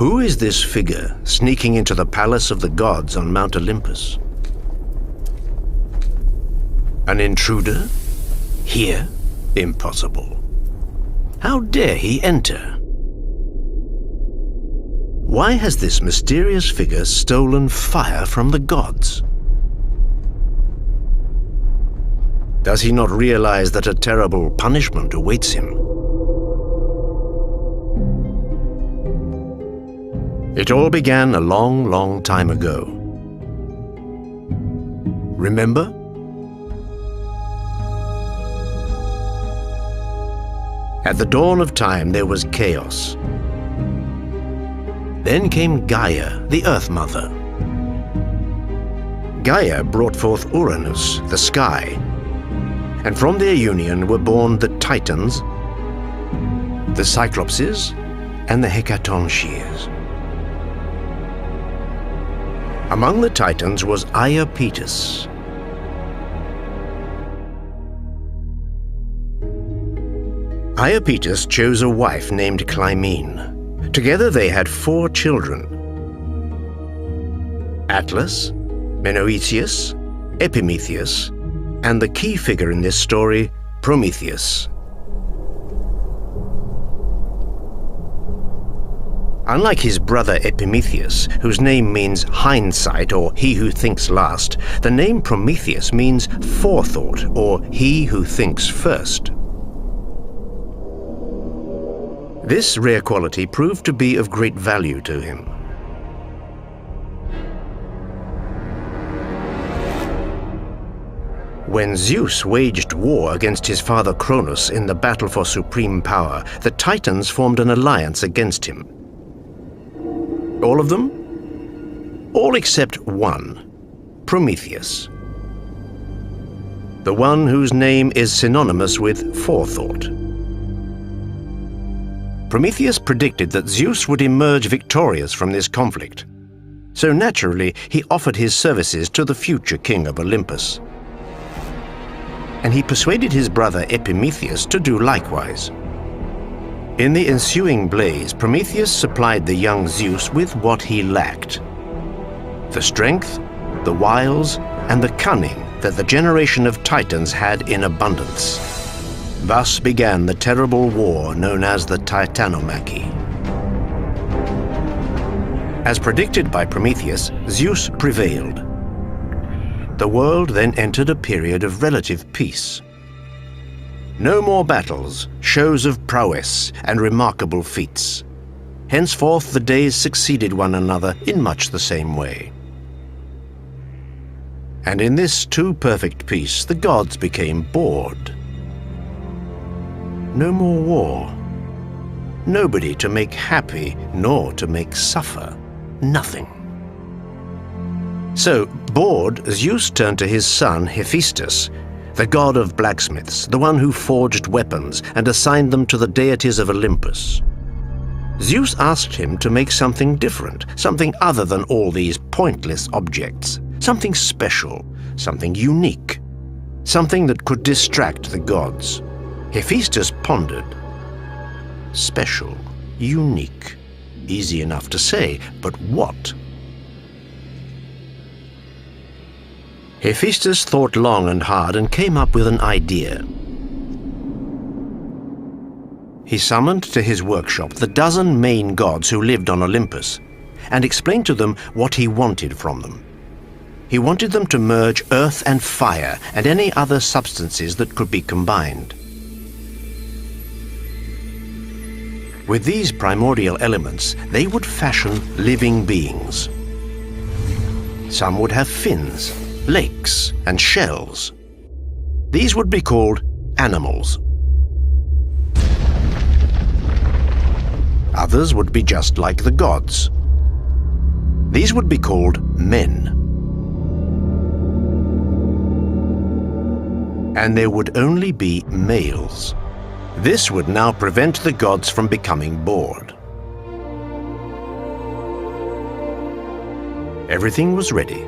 Who is this figure sneaking into the palace of the gods on Mount Olympus? An intruder? Here? Impossible. How dare he enter? Why has this mysterious figure stolen fire from the gods? Does he not realize that a terrible punishment awaits him? It all began a long, long time ago. Remember? At the dawn of time, there was chaos. Then came Gaia, the Earth Mother. Gaia brought forth Uranus, the sky, and from their union were born the Titans, the Cyclopses, and the Hekatoncheires. Among the Titans was Iapetus. Iapetus chose a wife named Clymene. Together they had 4 children: Atlas, Menoetius, Epimetheus, and the key figure in this story, Prometheus. Unlike his brother Epimetheus, whose name means hindsight or he who thinks last, the name Prometheus means forethought or he who thinks first. This rare quality proved to be of great value to him. When Zeus waged war against his father Cronus in the battle for supreme power, the Titans formed an alliance against him. All of them? All except one, Prometheus. The one whose name is synonymous with forethought. Prometheus predicted that Zeus would emerge victorious from this conflict. So naturally, he offered his services to the future king of Olympus. And he persuaded his brother Epimetheus to do likewise. In the ensuing blaze, Prometheus supplied the young Zeus with what he lacked: the strength, the wiles, and the cunning that the generation of Titans had in abundance. Thus began the terrible war known as the Titanomachy. As predicted by Prometheus, Zeus prevailed. The world then entered a period of relative peace. No more battles, shows of prowess, and remarkable feats. Henceforth the days succeeded one another in much the same way. And in this too perfect peace, the gods became bored. No more war. Nobody to make happy, nor to make suffer. Nothing. So, bored, Zeus turned to his son Hephaestus, the god of blacksmiths, the one who forged weapons and assigned them to the deities of Olympus. Zeus asked him to make something different, something other than all these pointless objects, something special, something unique, something that could distract the gods. Hephaestus pondered. Special, unique, easy enough to say, but what? Hephaestus thought long and hard and came up with an idea. He summoned to his workshop the 12 main gods who lived on Olympus and explained to them what he wanted from them. He wanted them to merge earth and fire and any other substances that could be combined. With these primordial elements, they would fashion living beings. Some would have fins, lakes, and shells. These would be called animals. Others would be just like the gods. These would be called men. And there would only be males. This would now prevent the gods from becoming bored. Everything was ready.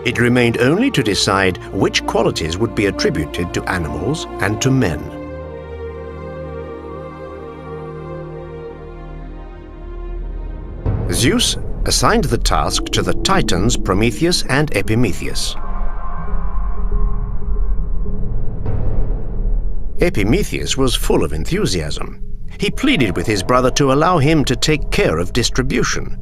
It remained only to decide which qualities would be attributed to animals and to men. Zeus assigned the task to the Titans Prometheus and Epimetheus. Epimetheus was full of enthusiasm. He pleaded with his brother to allow him to take care of distribution,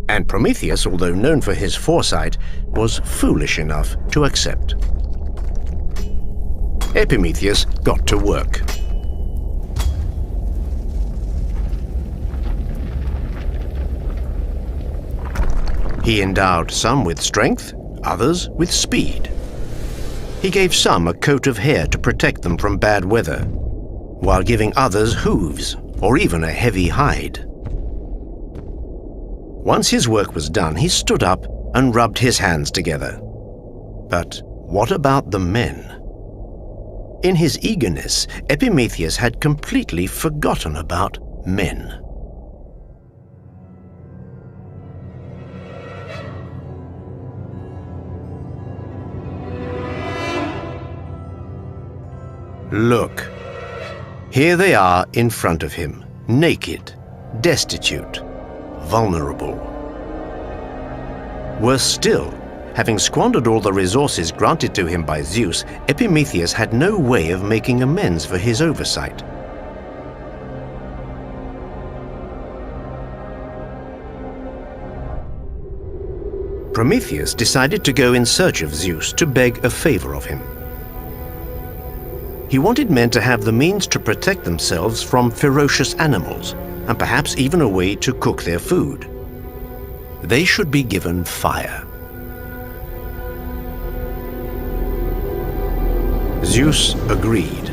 and Prometheus, although known for his foresight, was foolish enough to accept. Epimetheus got to work. He endowed some with strength, others with speed. He gave some a coat of hair to protect them from bad weather, while giving others hooves or even a heavy hide. Once his work was done, he stood up and rubbed his hands together. But what about the men? In his eagerness, Epimetheus had completely forgotten about men. Look, here they are in front of him, naked, destitute, vulnerable. Worse still, having squandered all the resources granted to him by Zeus, Epimetheus had no way of making amends for his oversight. Prometheus decided to go in search of Zeus to beg a favor of him. He wanted men to have the means to protect themselves from ferocious animals, and perhaps even a way to cook their food. They should be given fire. Zeus agreed.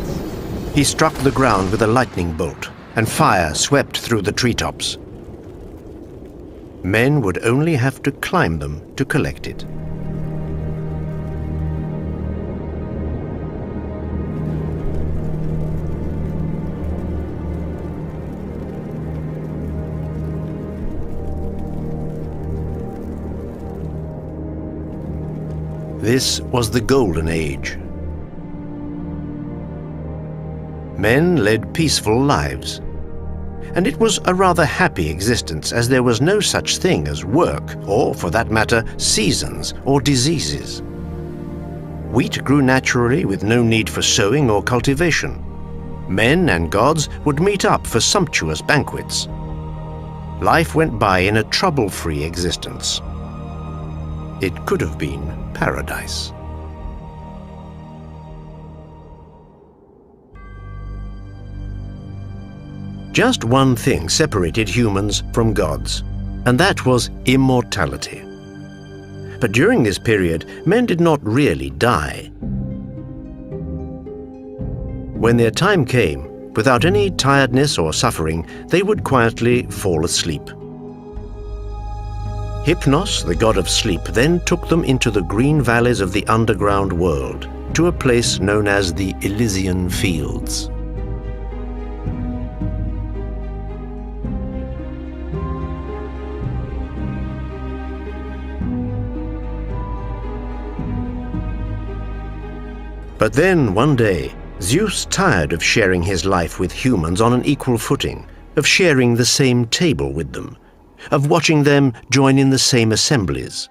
He struck the ground with a lightning bolt, and fire swept through the treetops. Men would only have to climb them to collect it. This was the Golden Age. Men led peaceful lives, and it was a rather happy existence, as there was no such thing as work, or, for that matter, seasons or diseases. Wheat grew naturally with no need for sowing or cultivation. Men and gods would meet up for sumptuous banquets. Life went by in a trouble-free existence. It could have been paradise. Just one thing separated humans from gods, and that was immortality. But during this period, men did not really die. When their time came, without any tiredness or suffering, they would quietly fall asleep. Hypnos, the god of sleep, then took them into the green valleys of the underground world, to a place known as the Elysian Fields. But then, one day, Zeus tired of sharing his life with humans on an equal footing, of sharing the same table with them, of watching them join in the same assemblies.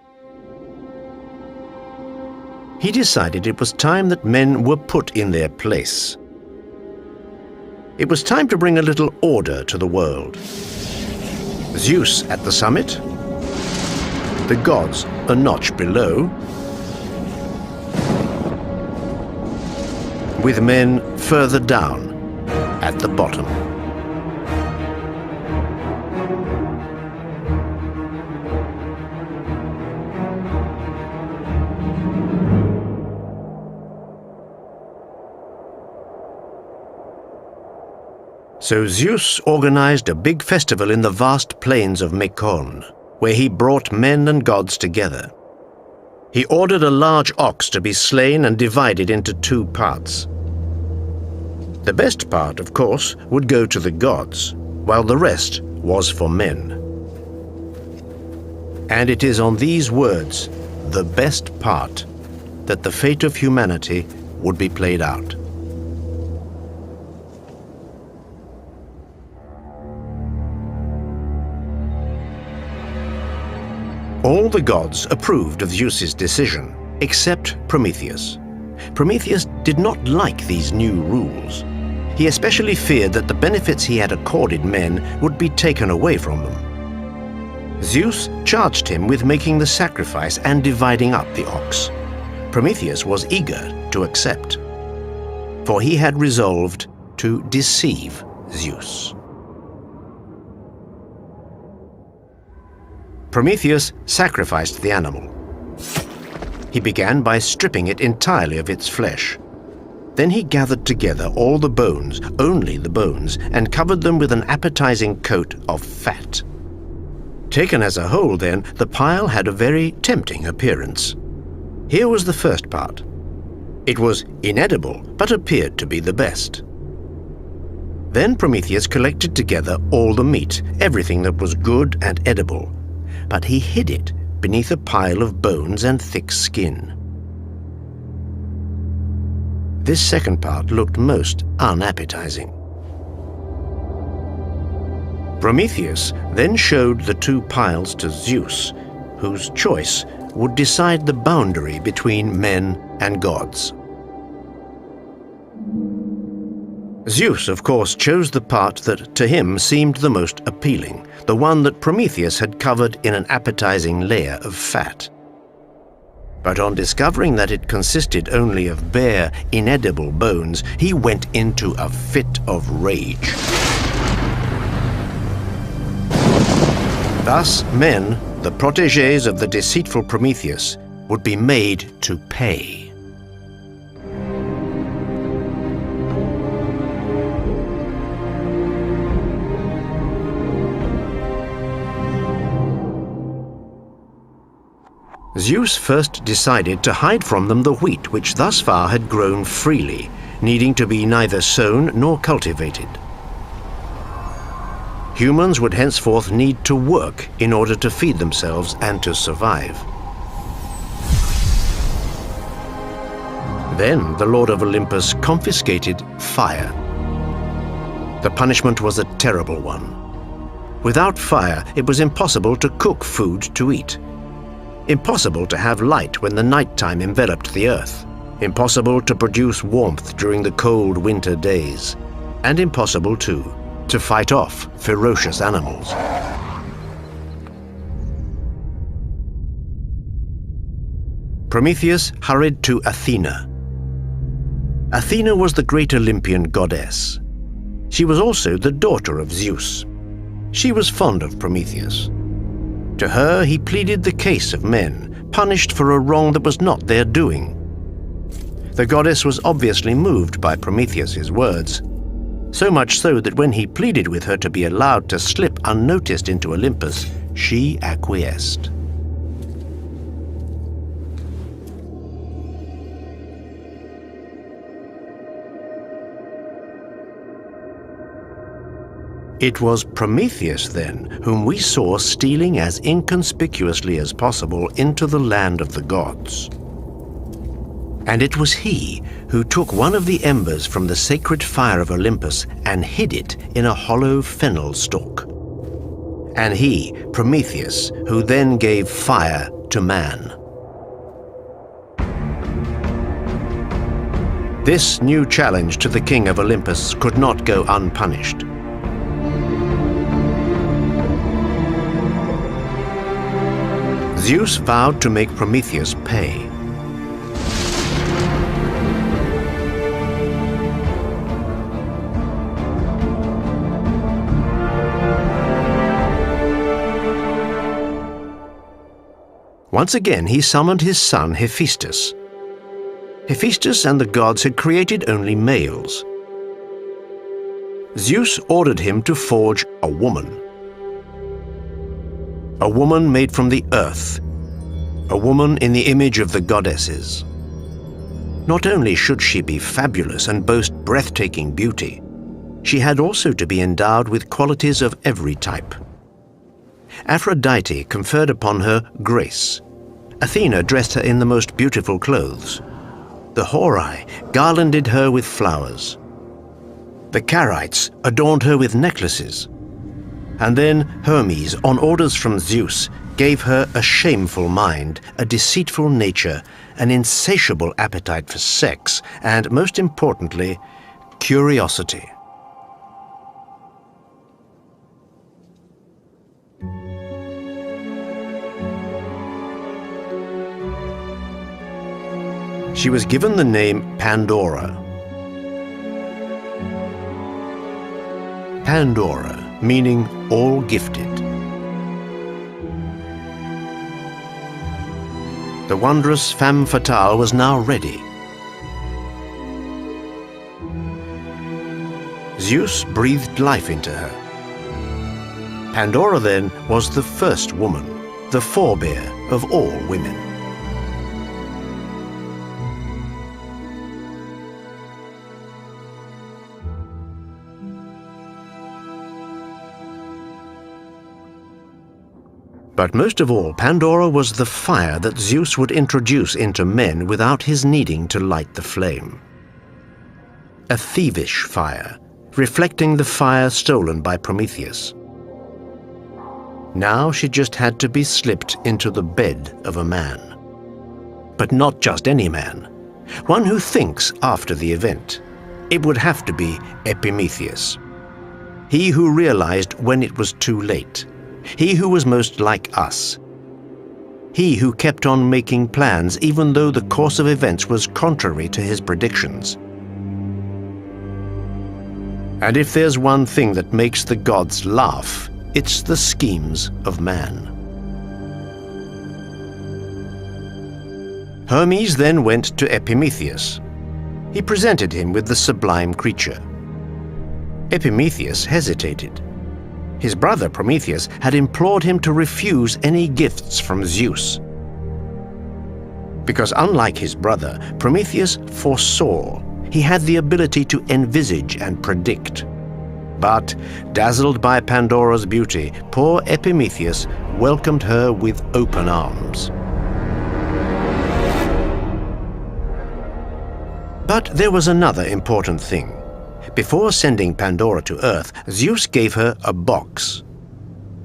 He decided it was time that men were put in their place. It was time to bring a little order to the world. Zeus at the summit, the gods a notch below, with men further down at the bottom. So Zeus organized a big festival in the vast plains of Mekon, where he brought men and gods together. He ordered a large ox to be slain and divided into 2 parts. The best part, of course, would go to the gods, while the rest was for men. And it is on these words, the best part, that the fate of humanity would be played out. All the gods approved of Zeus's decision, except Prometheus. Prometheus did not like these new rules. He especially feared that the benefits he had accorded men would be taken away from them. Zeus charged him with making the sacrifice and dividing up the ox. Prometheus was eager to accept, for he had resolved to deceive Zeus. Prometheus sacrificed the animal. He began by stripping it entirely of its flesh. Then he gathered together all the bones, only the bones, and covered them with an appetizing coat of fat. Taken as a whole, then, the pile had a very tempting appearance. Here was the first part. It was inedible, but appeared to be the best. Then Prometheus collected together all the meat, everything that was good and edible, but he hid it beneath a pile of bones and thick skin. This second part looked most unappetizing. Prometheus then showed the two piles to Zeus, whose choice would decide the boundary between men and gods. Zeus, of course, chose the part that to him seemed the most appealing, the one that Prometheus had covered in an appetizing layer of fat. But on discovering that it consisted only of bare, inedible bones, he went into a fit of rage. Thus, men, the protégés of the deceitful Prometheus, would be made to pay. Zeus first decided to hide from them the wheat which thus far had grown freely, needing to be neither sown nor cultivated. Humans would henceforth need to work in order to feed themselves and to survive. Then the Lord of Olympus confiscated fire. The punishment was a terrible one. Without fire, it was impossible to cook food to eat. Impossible to have light when the nighttime enveloped the earth. Impossible to produce warmth during the cold winter days. And impossible, too, to fight off ferocious animals. Prometheus hurried to Athena. Athena was the great Olympian goddess. She was also the daughter of Zeus. She was fond of Prometheus. To her he pleaded the case of men, punished for a wrong that was not their doing. The goddess was obviously moved by Prometheus's words, so much so that when he pleaded with her to be allowed to slip unnoticed into Olympus, she acquiesced. It was Prometheus, then, whom we saw stealing as inconspicuously as possible into the land of the gods. And it was he who took one of the embers from the sacred fire of Olympus and hid it in a hollow fennel stalk. And he, Prometheus, who then gave fire to man. This new challenge to the king of Olympus could not go unpunished. Zeus vowed to make Prometheus pay. Once again he summoned his son Hephaestus. Hephaestus and the gods had created only males. Zeus ordered him to forge a woman made from the earth, a woman in the image of the goddesses. Not only should she be fabulous and boast breathtaking beauty, she had also to be endowed with qualities of every type. Aphrodite conferred upon her grace. Athena dressed her in the most beautiful clothes. The Horai garlanded her with flowers. The Carites adorned her with necklaces. And then Hermes, on orders from Zeus, gave her a shameful mind, a deceitful nature, an insatiable appetite for sex, and, most importantly, curiosity. She was given the name Pandora. Pandora, meaning all-gifted. The wondrous femme fatale was now ready. Zeus breathed life into her. Pandora, then, was the first woman, the forebear of all women. But most of all, Pandora was the fire that Zeus would introduce into men without his needing to light the flame. A thievish fire, reflecting the fire stolen by Prometheus. Now she just had to be slipped into the bed of a man. But not just any man, one who thinks after the event. It would have to be Epimetheus. He who realized when it was too late. He who was most like us. He who kept on making plans even though the course of events was contrary to his predictions. And if there's one thing that makes the gods laugh, it's the schemes of man. Hermes then went to Epimetheus. He presented him with the sublime creature. Epimetheus hesitated. His brother Prometheus had implored him to refuse any gifts from Zeus. Because unlike his brother, Prometheus foresaw. He had the ability to envisage and predict. But, dazzled by Pandora's beauty, poor Epimetheus welcomed her with open arms. But there was another important thing. Before sending Pandora to Earth, Zeus gave her a box.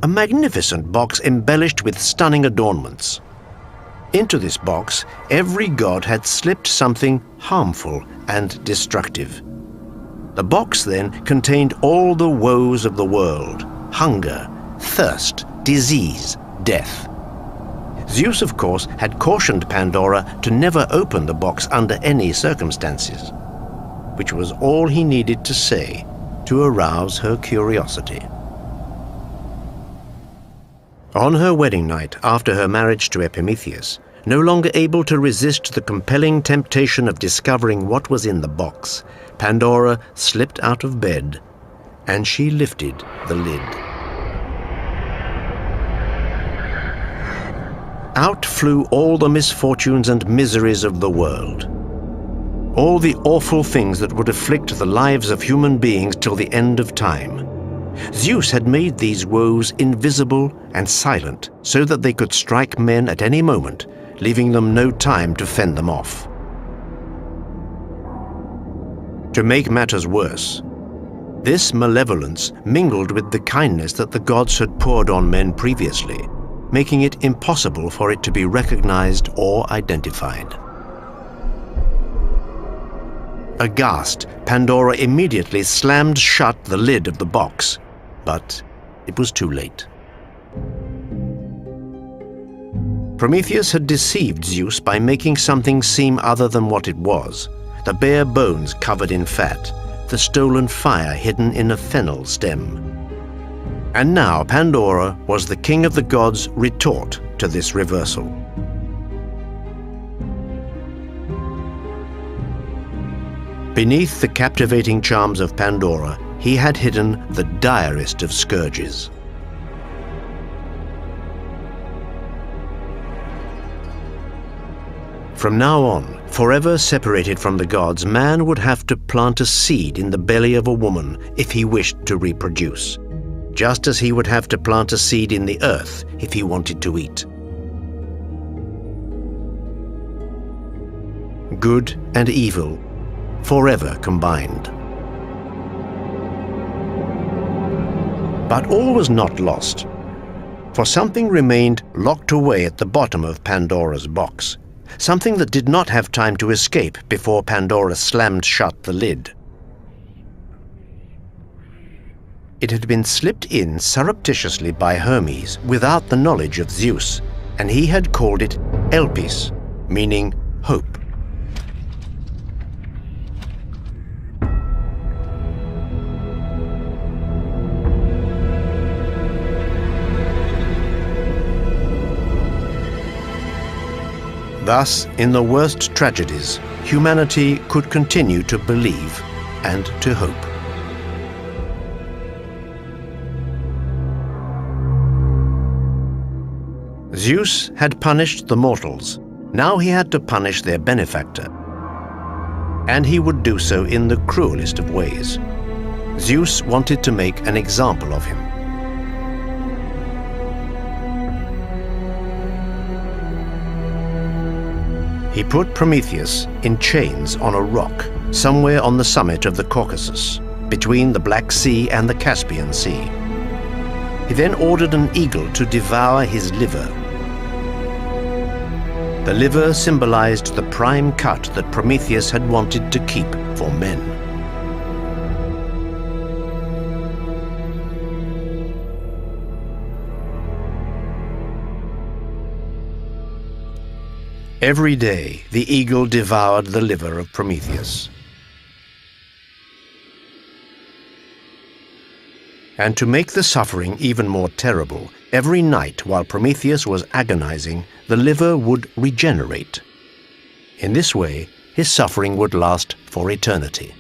A magnificent box embellished with stunning adornments. Into this box, every god had slipped something harmful and destructive. The box then contained all the woes of the world: hunger, thirst, disease, death. Zeus, of course, had cautioned Pandora to never open the box under any circumstances, which was all he needed to say to arouse her curiosity. On her wedding night, after her marriage to Epimetheus, no longer able to resist the compelling temptation of discovering what was in the box, Pandora slipped out of bed, and she lifted the lid. Out flew all the misfortunes and miseries of the world. All the awful things that would afflict the lives of human beings till the end of time. Zeus had made these woes invisible and silent so that they could strike men at any moment, leaving them no time to fend them off. To make matters worse, this malevolence mingled with the kindness that the gods had poured on men previously, making it impossible for it to be recognized or identified. Aghast, Pandora immediately slammed shut the lid of the box, but it was too late. Prometheus had deceived Zeus by making something seem other than what it was: the bare bones covered in fat, the stolen fire hidden in a fennel stem. And now Pandora was the king of the gods' retort to this reversal. Beneath the captivating charms of Pandora, he had hidden the direst of scourges. From now on, forever separated from the gods, man would have to plant a seed in the belly of a woman if he wished to reproduce, just as he would have to plant a seed in the earth if he wanted to eat. Good and evil, forever combined. But all was not lost. For something remained locked away at the bottom of Pandora's box, something that did not have time to escape before Pandora slammed shut the lid. It had been slipped in surreptitiously by Hermes without the knowledge of Zeus, and he had called it Elpis, meaning hope. Thus, in the worst tragedies, humanity could continue to believe and to hope. Zeus had punished the mortals. Now he had to punish their benefactor. And he would do so in the cruelest of ways. Zeus wanted to make an example of him. He put Prometheus in chains on a rock somewhere on the summit of the Caucasus, between the Black Sea and the Caspian Sea. He then ordered an eagle to devour his liver. The liver symbolized the prime cut that Prometheus had wanted to keep for men. Every day, the eagle devoured the liver of Prometheus. And to make the suffering even more terrible, every night while Prometheus was agonizing, the liver would regenerate. In this way, his suffering would last for eternity.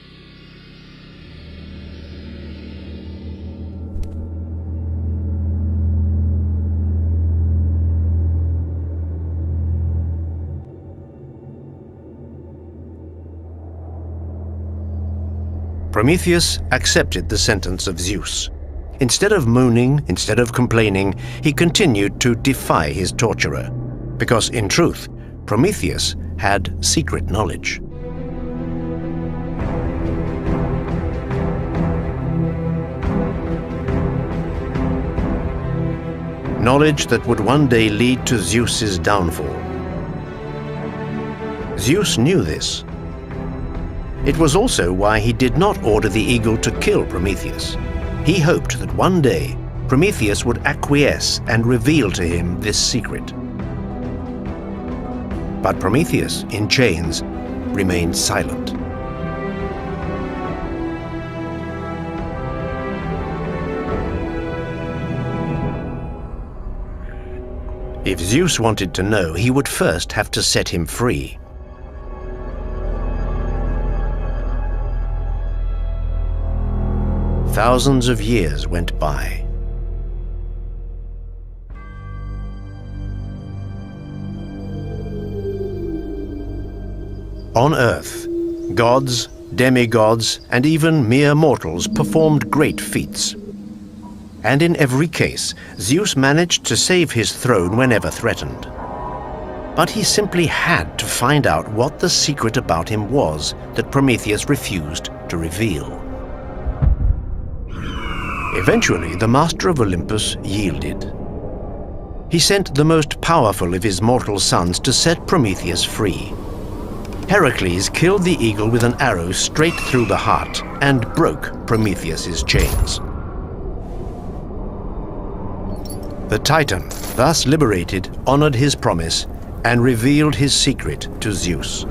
Prometheus accepted the sentence of Zeus. Instead of moaning, instead of complaining, he continued to defy his torturer, because in truth, Prometheus had secret knowledge. Knowledge that would one day lead to Zeus's downfall. Zeus knew this. It was also why he did not order the eagle to kill Prometheus. He hoped that one day Prometheus would acquiesce and reveal to him this secret. But Prometheus, in chains, remained silent. If Zeus wanted to know, he would first have to set him free. Thousands of years went by. On Earth, gods, demigods, and even mere mortals performed great feats. And in every case, Zeus managed to save his throne whenever threatened. But he simply had to find out what the secret about him was that Prometheus refused to reveal. Eventually, the master of Olympus yielded. He sent the most powerful of his mortal sons to set Prometheus free. Heracles killed the eagle with an arrow straight through the heart and broke Prometheus's chains. The Titan, thus liberated, honored his promise and revealed his secret to Zeus.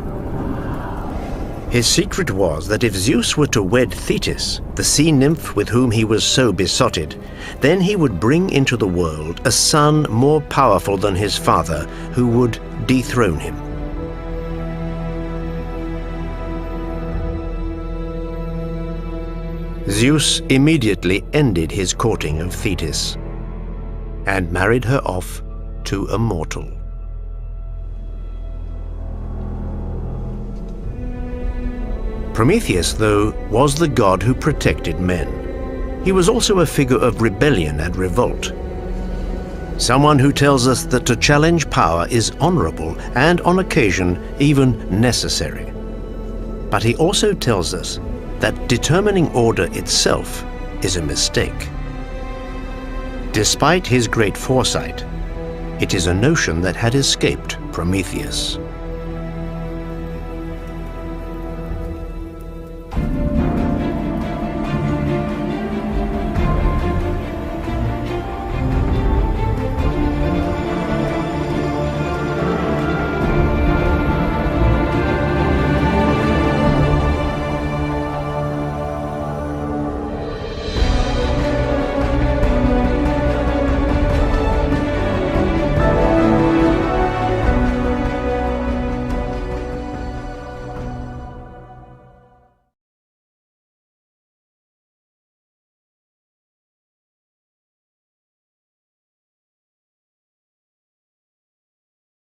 His secret was that if Zeus were to wed Thetis, the sea nymph with whom he was so besotted, then he would bring into the world a son more powerful than his father, who would dethrone him. Zeus immediately ended his courting of Thetis and married her off to a mortal. Prometheus, though, was the god who protected men. He was also a figure of rebellion and revolt. Someone who tells us that to challenge power is honorable and, on occasion, even necessary. But he also tells us that determining order itself is a mistake. Despite his great foresight, it is a notion that had escaped Prometheus.